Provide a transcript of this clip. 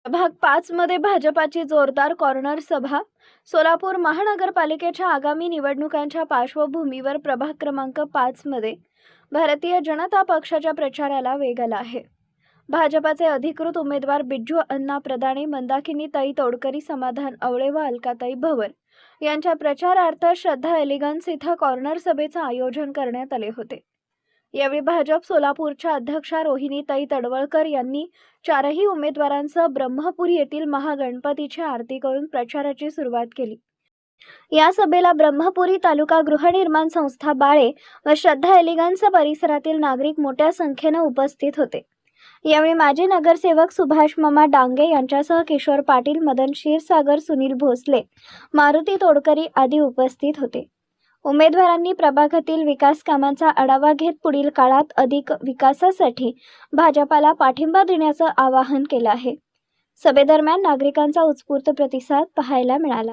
भाग 5 मध्ये भाजपाची जोरदार कॉर्नर सभा. सोलापूर महानगरपालिकेच्या आगामी निवडणुकांच्या पार्श्वभूमीवर प्रभाग क्रमांक 5 मध्ये भारतीय जनता पक्षाच्या प्रचाराला वेग आला आहे. भाजपाचे अधिकृत उमेदवार बिज्जू अण्णा प्रधाणे, मंदाकिनी ताई तोडकरी, समाधान आवळे व अलकाताई भवर यांच्या प्रचारार्थ श्रद्धा एलिगन्स इथं कॉर्नर सभेचं आयोजन करण्यात आले होते. यावेळी भाजप सोलापूरच्या अध्यक्षा रोहिणीताई तडवळकर यांनी चारही उमेदवारांसह ब्रह्मपुरी येथील महागणपतीची आरती करून प्रचाराची सुरुवात केली. या सभेला ब्रह्मपुरी तालुका गृहनिर्माण संस्था बाळे व श्रद्धा एलिगन्स परिसरातील नागरिक मोठ्या संख्येने उपस्थित होते. यावेळी माजी नगरसेवक सुभाष मामा डांगे यांच्यासह किशोर पाटील, मदन क्षीरसागर, सुनील भोसले, मारुती तोडकरी आदी उपस्थित होते. उमेदवारांनी प्रभागातील विकास कामांचा आढावा घेत पुढील काळात अधिक विकासासाठी भाजपाला पाठिंबा देण्याचं आवाहन केलं आहे. सभेदरम्यान नागरिकांचा उत्स्फूर्त प्रतिसाद पाहायला मिळाला.